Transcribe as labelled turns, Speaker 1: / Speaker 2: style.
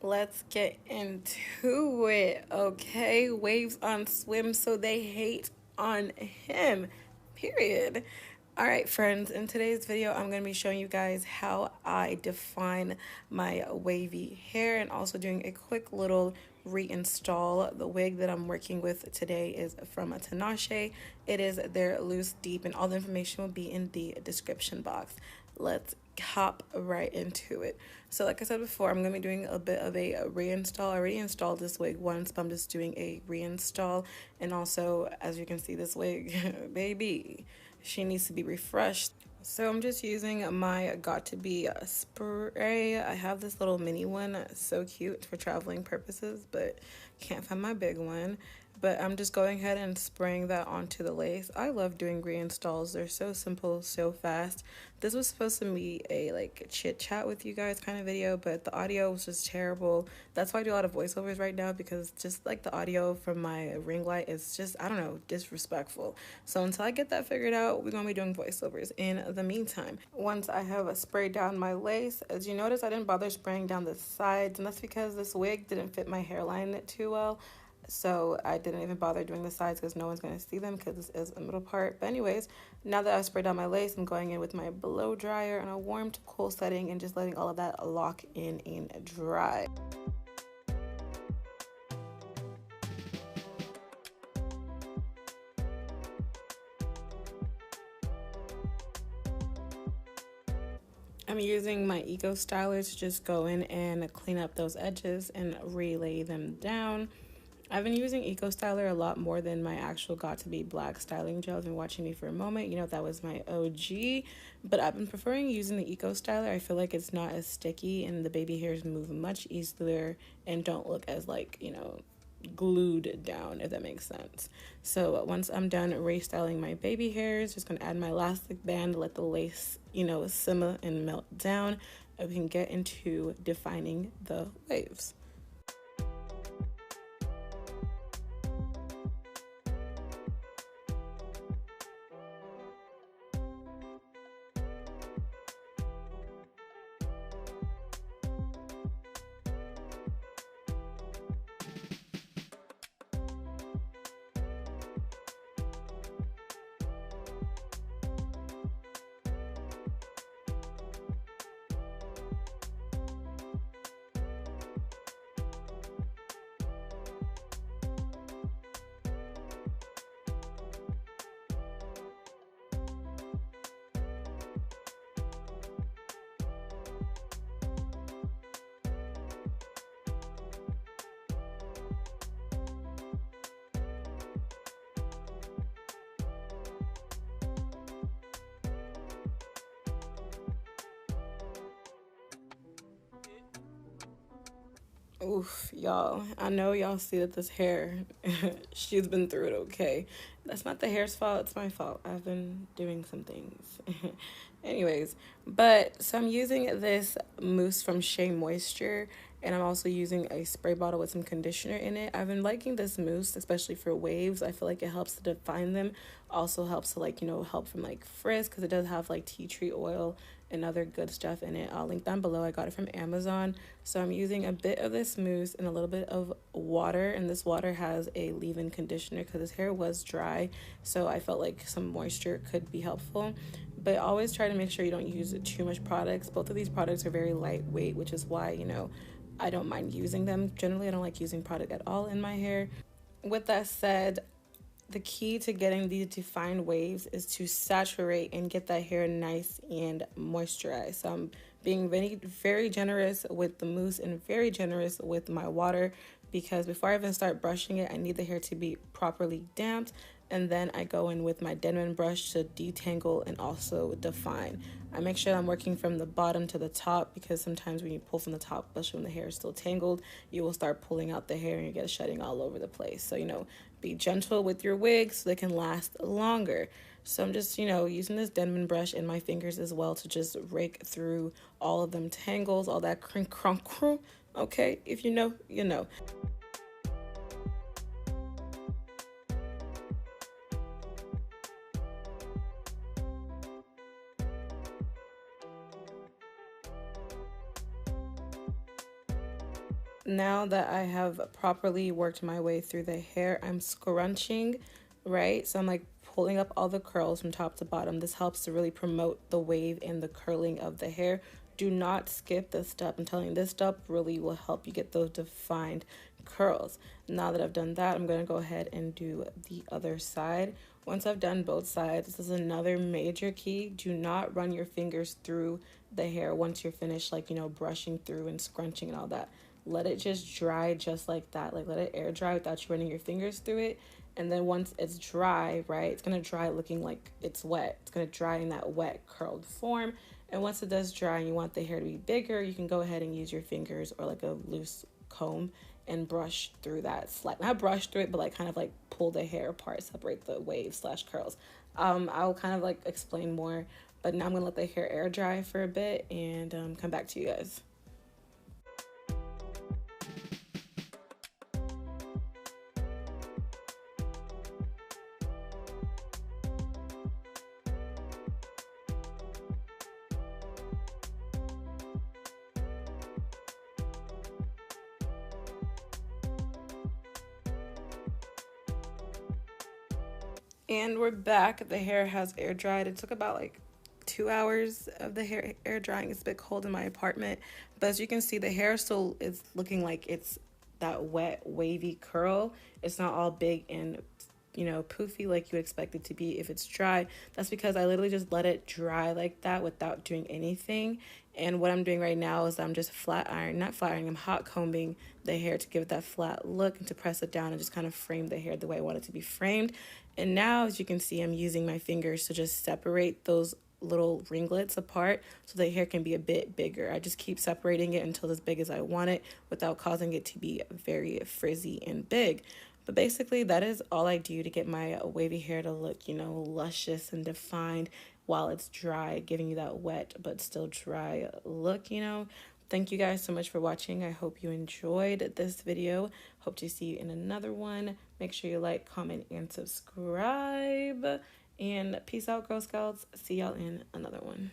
Speaker 1: Let's get into it, okay? Waves on swim, so they hate on him. Period. All right, friends, in today's video, I'm going to be showing you guys how I define my wavy hair and also doing a quick little reinstall. The wig that I'm working with today is from a Tinashe. It is their loose deep, and all the information will be in the description box. Let's hop right into it. So like I said before, I'm going to be doing a bit of a reinstall. I already installed this wig once, but I'm just doing a reinstall. And also, as you can see, this wig, baby, she needs to be refreshed. So I'm just using my Got To Be spray. I have this little mini one, so cute for traveling purposes, but can't find my big one. But I'm just going ahead and spraying that onto the lace. I love doing reinstalls. They're so simple, so fast. This was supposed to be a like chit chat with you guys kind of video, but the audio was just terrible. That's why I do a lot of voiceovers right now, because just like the audio from my ring light is just, I don't know, disrespectful. So until I get that figured out, we're gonna be doing voiceovers in the meantime. Once I have sprayed down my lace, as you notice, I didn't bother spraying down the sides, and that's because this wig didn't fit my hairline too well. So I didn't even bother doing the sides because no one's going to see them because this is the middle part. But anyways, now that I've sprayed on my lace, I'm going in with my blow dryer on a warm to cool setting and just letting all of that lock in and dry. I'm using my Eco Styler to just go in and clean up those edges and relay them down. I've been using Eco Styler a lot more than my actual Got To Be black styling gel. If you've been watching me for a moment, you know that was my OG. But I've been preferring using the Eco Styler. I feel like it's not as sticky and the baby hairs move much easier and don't look as like, you know, glued down, if that makes sense. So once I'm done restyling my baby hairs, just gonna add my elastic band, let the lace, you know, simmer and melt down, and we can get into defining the waves. Oof, y'all. I know y'all see that this hair, she's been through it, okay? That's not the hair's fault, it's my fault. I've been doing some things. Anyways, but so I'm using this mousse from Shea Moisture, and I'm also using a spray bottle with some conditioner in it. I've been liking this mousse, especially for waves. I feel like it helps to define them. Also helps to, like, you know, help from like frizz, because it does have like tea tree oil and other good stuff in it. I'll link down below. I got it from Amazon. So I'm using a bit of this mousse and a little bit of water, and this water has a leave-in conditioner because his hair was dry, so I felt like some moisture could be helpful. But always try to make sure you don't use too much products. Both of these products are very lightweight, which is why, you know, I don't mind using them. Generally, I don't like using product at all in my hair. With that said, the key to getting these defined waves is to saturate and get that hair nice and moisturized. So I'm being very generous with the mousse and very generous with my water, because before I even start brushing it, I need the hair to be properly damped. And then I go in with my Denman brush to detangle and also define. I make sure I'm working from the bottom to the top, because sometimes when you pull from the top, especially when the hair is still tangled, you will start pulling out the hair and you get shedding all over the place. So, you know, be gentle with your wigs so they can last longer. So I'm just, you know, using this Denman brush in my fingers as well to just rake through all of them tangles, all that crink crunk crunk. Okay, if you know, you know. Now that I have properly worked my way through the hair, I'm scrunching, right? So I'm like pulling up all the curls from top to bottom. This helps to really promote the wave and the curling of the hair. Do not skip this step. I'm telling you, this step really will help you get those defined curls. Now that I've done that, I'm going to go ahead and do the other side. Once I've done both sides, this is another major key. Do not run your fingers through the hair once you're finished, like, you know, brushing through and scrunching and all that. Let it just dry just like that. Like, let it air dry without you running your fingers through it. And then once it's dry, right, it's going to dry looking like it's wet. It's going to dry in that wet curled form. And once it does dry and you want the hair to be bigger, you can go ahead and use your fingers or like a loose comb and brush through that. Like, not brush through it, but like kind of like pull the hair apart, separate the waves slash curls. I'll kind of like explain more, but now I'm going to let the hair air dry for a bit and come back to you guys. And we're back. The hair has air dried. It took about like 2 hours of the hair air drying. It's a bit cold in my apartment, but as you can see, the hair still is looking like it's that wet, wavy curl. It's not all big and, you know, poofy like you expect it to be if it's dry. That's because I literally just let it dry like that without doing anything. And what I'm doing right now is I'm just not flat ironing, I'm hot combing the hair to give it that flat look and to press it down and just kind of frame the hair the way I want it to be framed. And now, as you can see, I'm using my fingers to just separate those little ringlets apart so the hair can be a bit bigger. I just keep separating it until as big as I want it without causing it to be very frizzy and big. But basically, that is all I do to get my wavy hair to look, you know, luscious and defined while it's dry, giving you that wet but still dry look, you know. Thank you guys so much for watching. I hope you enjoyed this video. Hope to see you in another one. Make sure you like, comment, and subscribe. And peace out, Girl Scouts. See y'all in another one.